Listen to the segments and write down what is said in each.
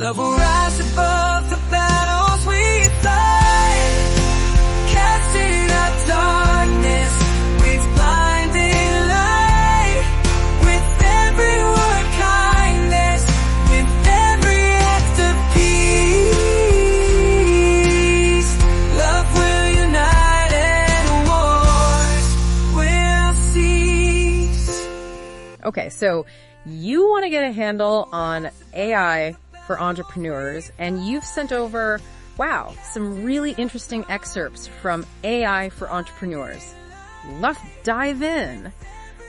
Love will rise above the battles we fight, casting out darkness with blinding light. With every word kindness, with every act of peace, love will unite and wars will cease. Okay, so you want to get a handle on AI for entrepreneurs, and you've sent over, wow, some really interesting excerpts from AI for entrepreneurs. Let's dive in.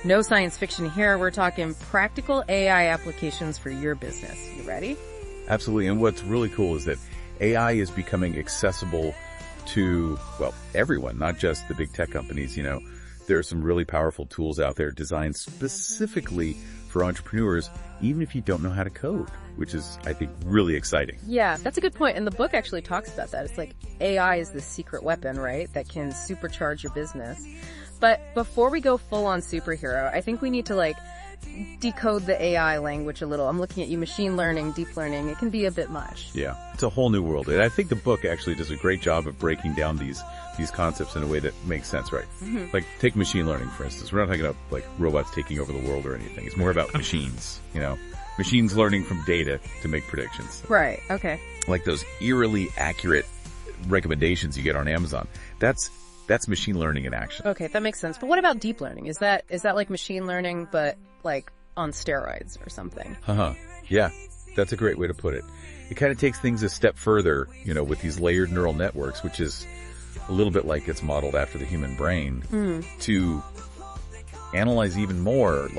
No science fiction here. We're talking practical AI applications for your business. You ready? Absolutely. And what's really cool is that AI is becoming accessible to, well, everyone, not just the big tech companies. You know, there are some really powerful tools out there designed specifically for entrepreneurs, even if you don't know how to code, which is, I think, really exciting. Yeah, that's a good point. And the book actually talks about that. It's like AI is the secret weapon, right? That can supercharge your business. But before we go full on superhero, I think we need to decode the AI language a little. I'm looking at you, machine learning, deep learning. It can be a bit much. Yeah, it's a whole new world. And I think the book actually does a great job of breaking down these concepts in a way that makes sense, right? Mm-hmm. Like, take machine learning, for instance. We're not talking about, robots taking over the world or anything. It's more about machines, Machines learning from data to make predictions. Right, okay. Like those eerily accurate recommendations you get on Amazon. That's machine learning in action. Okay, that makes sense. But what about deep learning? Is that like machine learning, but on steroids or something? Yeah, that's a great way to put it. It kind of takes things a step further, with these layered neural networks, which is a little bit like it's modeled after the human brain, to analyze even more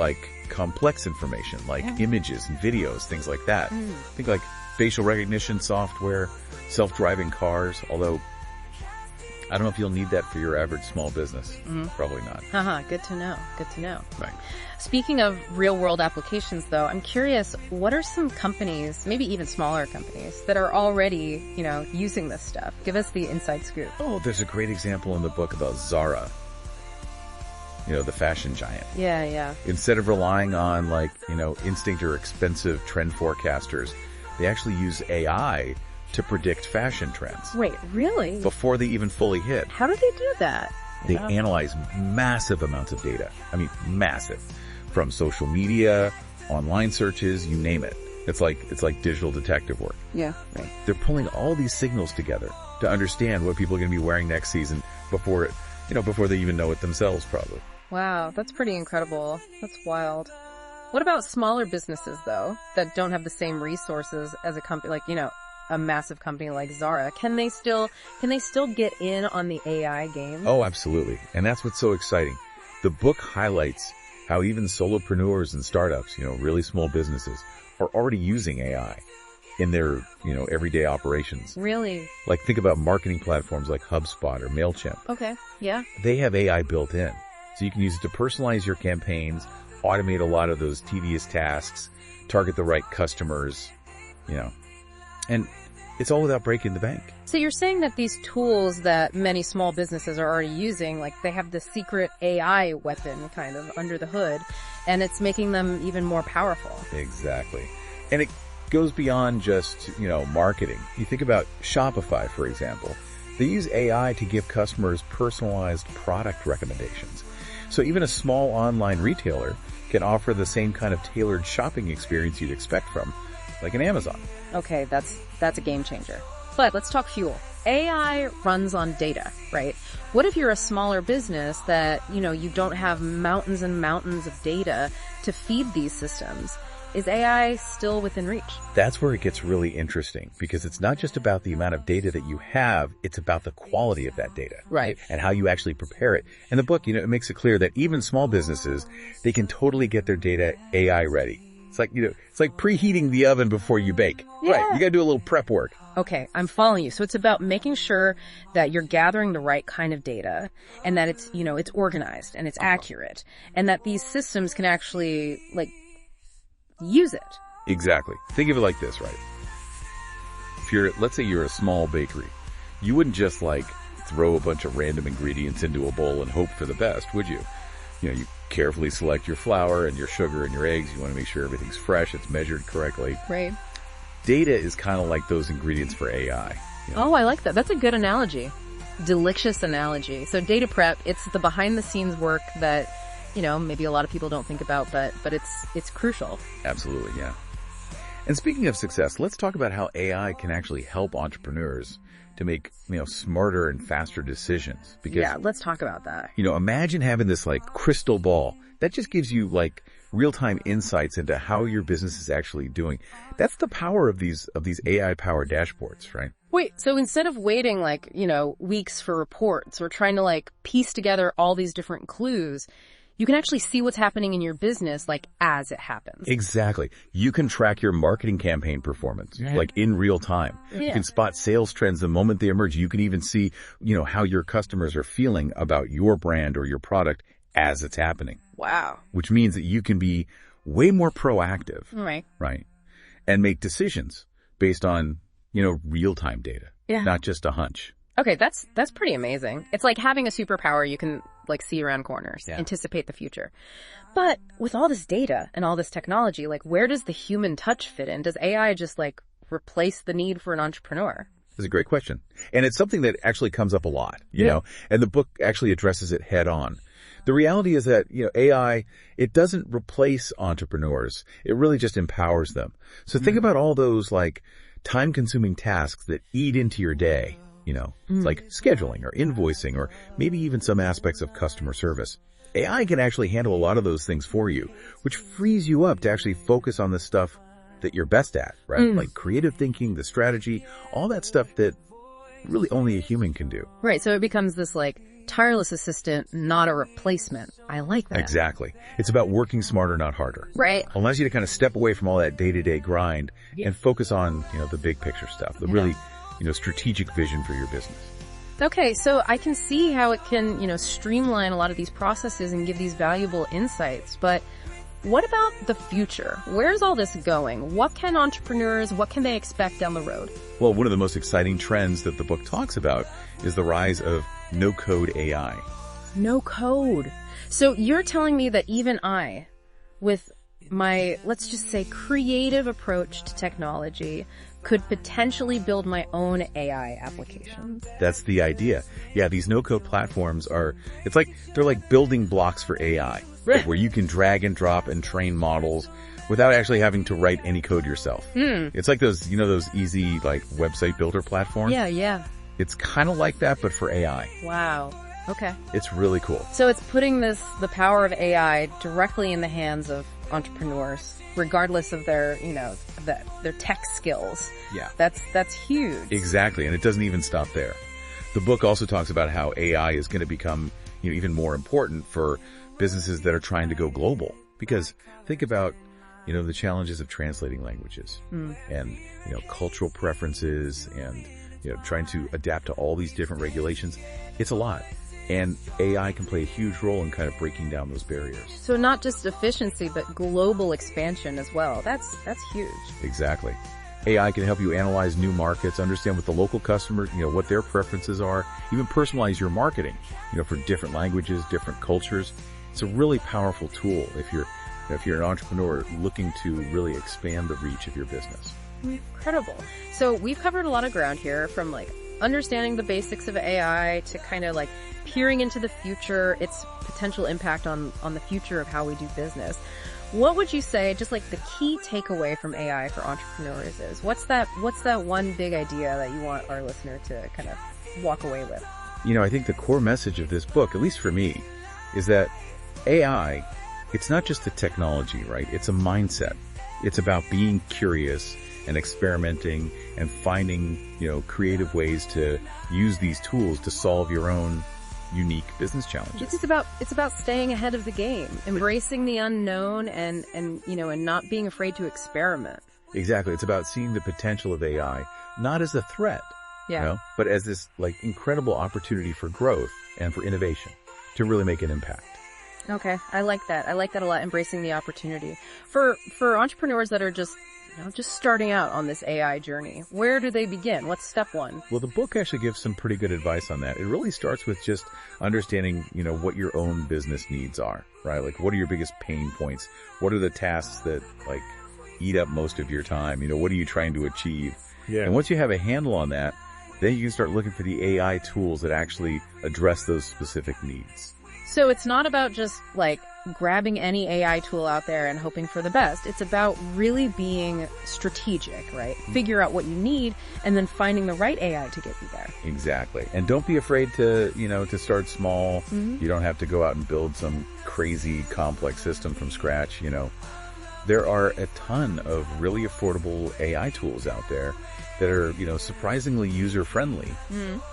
complex information, images and videos, things like that. Think like facial recognition software, self-driving cars, although I don't know if you'll need that for your average small business. Probably not. Good to know. Good to know. Right. Speaking of real world applications though, I'm curious, what are some companies, maybe even smaller companies, that are already, using this stuff? Give us the inside scoop. Oh, there's a great example in the book about Zara. The fashion giant. Yeah. Instead of relying on instinct or expensive trend forecasters, they actually use AI to predict fashion trends. Wait, really? Before they even fully hit. How do they do that? They analyze massive amounts of data. I mean, massive. From social media, online searches, you name it. It's like digital detective work. Yeah, right. They're pulling all these signals together to understand what people are going to be wearing next season before they even know it themselves, probably. Wow, that's pretty incredible. That's wild. What about smaller businesses though, that don't have the same resources as a company, a massive company like Zara? Can they still get in on the AI game? Oh, absolutely. And that's what's so exciting. The book highlights how even solopreneurs and startups, really small businesses, are already using AI in their, everyday operations. Really? Think about marketing platforms like HubSpot or MailChimp. Okay, yeah. They have AI built in. So you can use it to personalize your campaigns, automate a lot of those tedious tasks, target the right customers, and it's all without breaking the bank. So you're saying that these tools that many small businesses are already using, they have the secret AI weapon kind of under the hood, and it's making them even more powerful. Exactly. And it goes beyond just, marketing. You think about Shopify, for example. They use AI to give customers personalized product recommendations. So even a small online retailer can offer the same kind of tailored shopping experience you'd expect from, an Amazon. Okay, that's a game changer. But let's talk fuel. AI runs on data, right? What if you're a smaller business that, you don't have mountains and mountains of data to feed these systems? Is AI still within reach? That's where it gets really interesting, because it's not just about the amount of data that you have, it's about the quality of that data. Right. And how you actually prepare it. And the book, it makes it clear that even small businesses, they can totally get their data AI ready. It's like preheating the oven before you bake. Yeah. Right. You gotta do a little prep work. Okay, I'm following you. So it's about making sure that you're gathering the right kind of data, and that it's, it's organized and it's accurate, and that these systems can actually, use it. Exactly. Think of it like this, right? Let's say you're a small bakery, you wouldn't just throw a bunch of random ingredients into a bowl and hope for the best, would you? You carefully select your flour and your sugar and your eggs. You want to make sure everything's fresh, it's measured correctly. Right. data is kind of like those ingredients for AI. You know? Oh, I like that. That's a good analogy. Delicious analogy. So data prep, it's the behind the scenes work that, maybe a lot of people don't think about, but it's crucial. Absolutely, yeah. And speaking of success, let's talk about how AI can actually help entrepreneurs to make, smarter and faster decisions. Because, yeah, let's talk about that. Imagine having this like crystal ball that just gives you like real-time insights into how your business is actually doing. That's the power of these AI-powered dashboards, right? Wait, so instead of waiting weeks for reports or trying to piece together all these different clues, you can actually see what's happening in your business as it happens. Exactly. You can track your marketing campaign performance in real time. Yeah. You can spot sales trends the moment they emerge. You can even see, how your customers are feeling about your brand or your product as it's happening. Wow. Which means that you can be way more proactive. Right. Right. And make decisions based on, real-time data. Yeah. Not just a hunch. Okay, that's pretty amazing. It's like having a superpower you can see around corners, anticipate the future. But with all this data and all this technology, where does the human touch fit in? Does AI just replace the need for an entrepreneur? That's a great question. And it's something that actually comes up a lot, you know, and the book actually addresses it head on. The reality is that, AI, it doesn't replace entrepreneurs. It really just empowers them. So think about all those time-consuming tasks that eat into your day, like scheduling or invoicing or maybe even some aspects of customer service. AI can actually handle a lot of those things for you, which frees you up to actually focus on the stuff that you're best at, right? Like creative thinking, the strategy, all that stuff that really only a human can do. Right, so it becomes this tireless assistant, not a replacement. I like that. Exactly. It's about working smarter, not harder. Right. Allows you to kind of step away from all that day-to-day grind and focus on, the big picture stuff, the really, strategic vision for your business. Okay, so I can see how it can, streamline a lot of these processes and give these valuable insights, but what about the future? Where's all this going? What can they expect down the road? Well, one of the most exciting trends that the book talks about is the rise of no-code AI. No code. So you're telling me that even I, with my, let's just say, creative approach to technology, could potentially build my own AI applications. That's the idea. Yeah, these no-code platforms they're like building blocks for AI, Right. where you can drag and drop and train models without actually having to write any code yourself. It's like those, those easy website builder platforms. Yeah. It's kind of like that, but for AI. Wow. Okay. It's really cool. So it's putting the power of AI directly in the hands of entrepreneurs, regardless of their, their tech skills. Yeah. That's huge. Exactly. And it doesn't even stop there. The book also talks about how AI is going to become, even more important for businesses that are trying to go global. Because think about, the challenges of translating languages and, cultural preferences and, trying to adapt to all these different regulations. It's a lot. And AI can play a huge role in kind of breaking down those barriers. So not just efficiency, but global expansion as well. That's huge. Exactly. AI can help you analyze new markets, understand what the local customer, what their preferences are, even personalize your marketing, for different languages, different cultures. It's a really powerful tool if you're an entrepreneur looking to really expand the reach of your business. Incredible. So we've covered a lot of ground here, from understanding the basics of AI to kind of peering into the future, its potential impact on the future of how we do business. What would you say, just the key takeaway from AI for entrepreneurs is? What's that one big idea that you want our listener to kind of walk away with? I think the core message of this book, at least for me, is that AI, it's not just a technology, right? It's a mindset. It's about being curious and experimenting and finding, creative ways to use these tools to solve your own unique business challenges. It's about staying ahead of the game, embracing the unknown and not being afraid to experiment. Exactly. It's about seeing the potential of AI, not as a threat, but as this incredible opportunity for growth and for innovation to really make an impact. Okay. I like that. I like that a lot, embracing the opportunity. For entrepreneurs that are just starting out on this AI journey, where do they begin? What's step one? Well, the book actually gives some pretty good advice on that. It really starts with just understanding, what your own business needs are, right? What are your biggest pain points? What are the tasks that, eat up most of your time? What are you trying to achieve? Yeah. And once you have a handle on that, then you can start looking for the AI tools that actually address those specific needs. So it's not about just like grabbing any AI tool out there and hoping for the best. It's about really being strategic, right? Figure out what you need and then finding the right AI to get you there. Exactly. And don't be afraid to, to start small. You don't have to go out and build some crazy complex system from scratch. There are a ton of really affordable AI tools out there that are, surprisingly user-friendly.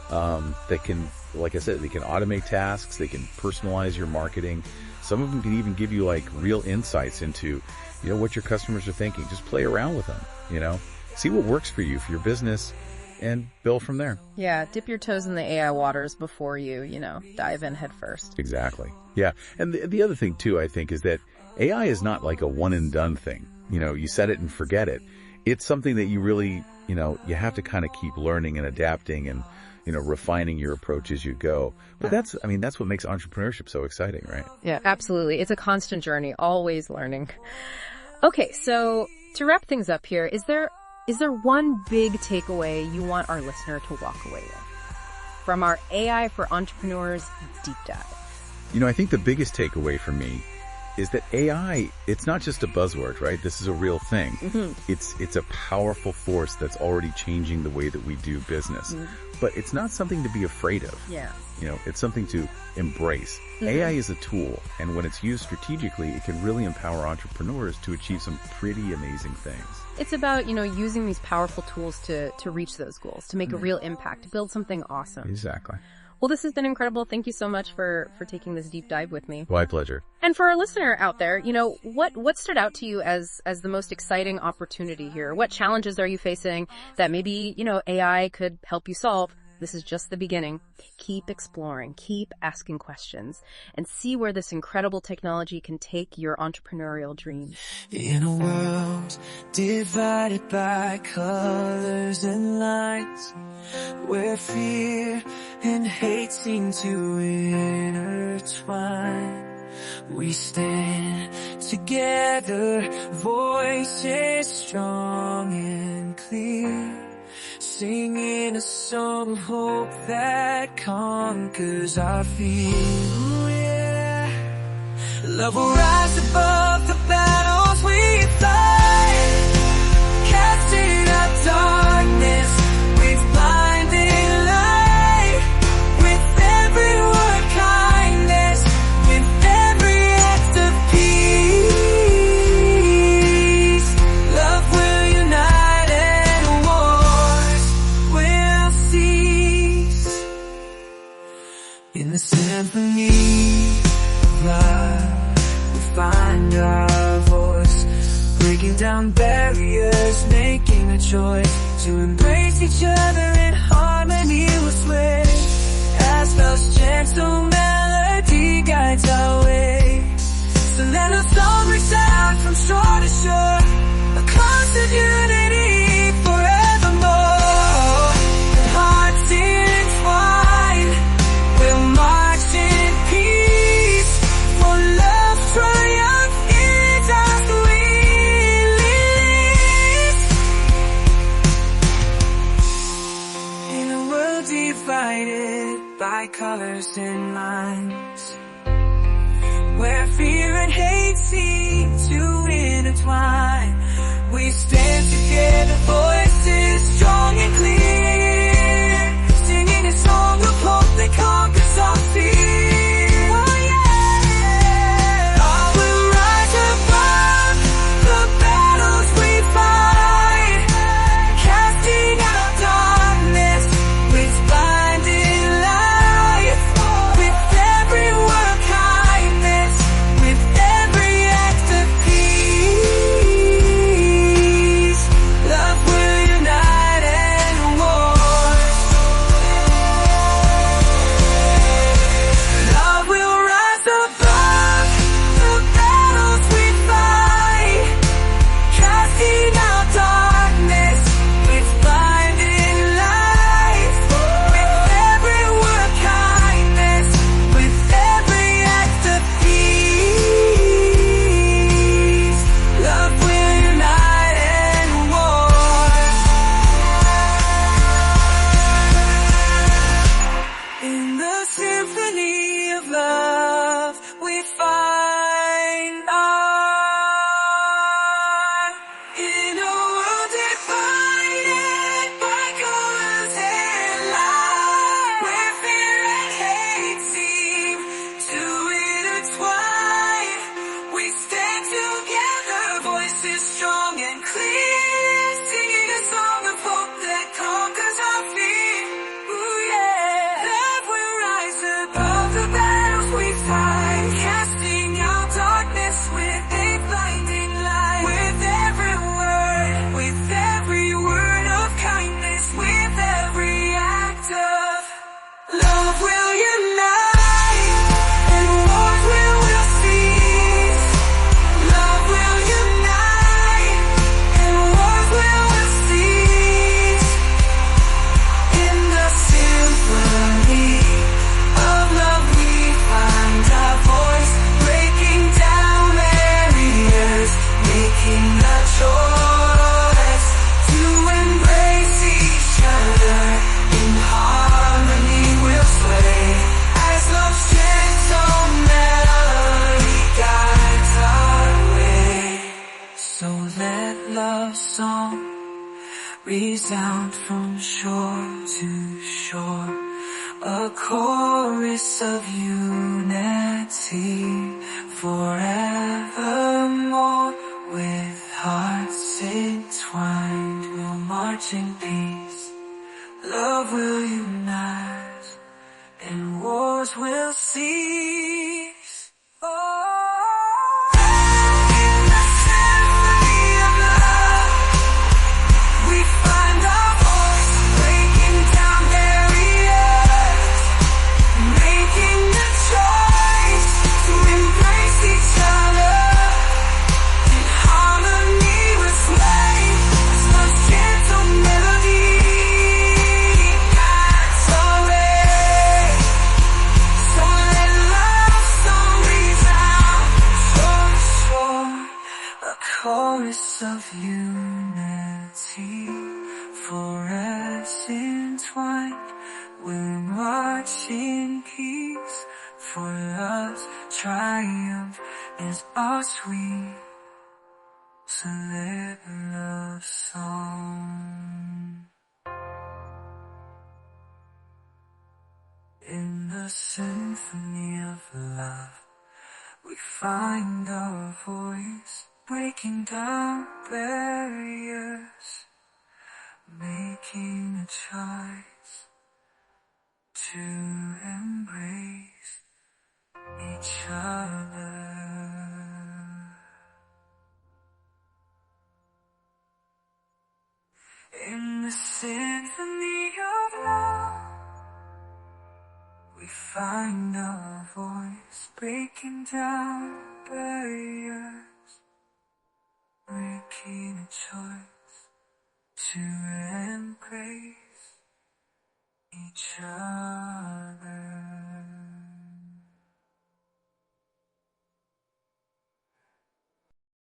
That can, like I said, they can automate tasks, they can personalize your marketing. Some of them can even give you like real insights into, what your customers are thinking. Just play around with them, see what works for you, for your business, and build from there. Yeah, dip your toes in the AI waters before you, dive in head first. Exactly. Yeah. And the other thing too, I think, is that AI is not like a one and done thing. You set it and forget it. It's something that you really, you have to kind of keep learning and adapting and, refining your approach as you go. But that's what makes entrepreneurship so exciting, right? Yeah, absolutely. It's a constant journey, always learning. Okay, so to wrap things up here, is there one big takeaway you want our listener to walk away with from our AI for Entrepreneurs deep dive? I think the biggest takeaway for me is that AI, it's not just a buzzword, right? This is a real thing. It's a powerful force that's already changing the way that we do business. But it's not something to be afraid of. Yeah. It's something to embrace. AI is a tool, and when it's used strategically, it can really empower entrepreneurs to achieve some pretty amazing things. It's about, using these powerful tools to reach those goals, to make a real impact, to build something awesome. Exactly. Well, this has been incredible. Thank you so much for taking this deep dive with me. My pleasure. And for our listener out there, what stood out to you as the most exciting opportunity here? What challenges are you facing that maybe, AI could help you solve? This is just the beginning. Keep exploring, keep asking questions, and see where this incredible technology can take your entrepreneurial dreams. In a world divided by colors and lines, where fear and hate seem to intertwine, we stand together, voices strong and clear, singing a song of hope that conquers our fear. Ooh, yeah. Love will rise above the battles we fight, casting out darkness with blinding light. With every word kindness, with every act of peace, love will unite and wars will cease. In the symphony of love, we find our voice, breaking down barriers, making a choice to embrace each other in harmony with sway, as love's gentle melody guides our way. So let our song resound from shore to shore, a constant unity forevermore. The hearts intertwined, we'll march in peace, for love's triumph is as we release. In a world divided by colors and lines, where fear and hate seem to intertwine, we stand together, voices strong and clear, singing a song of hope that conquers all fear. Oh yeah, all will rise above the battles we fight, casting out darkness with blinding light. With every word kindness, with every act of peace, love will unite resound from shore to shore, a chorus of unity forevermore. With hearts entwined, we'll march in peace. Love will unite, and wars will cease. Oh, in the symphony of love, we find our voice, breaking down barriers, making the choice to embrace each other in harmony with flame. As love's gentle melody guides our way. So let love's song resound shore to shore, a chorus of unity forever entwined. We'll march in peace, for love's triumph is our sweet. So let love's song. In the symphony of love, we find our voice, breaking down barriers, making a choice to embrace each other. In the symphony of love, we find our voice, breaking down barriers, making a choice to embrace each other.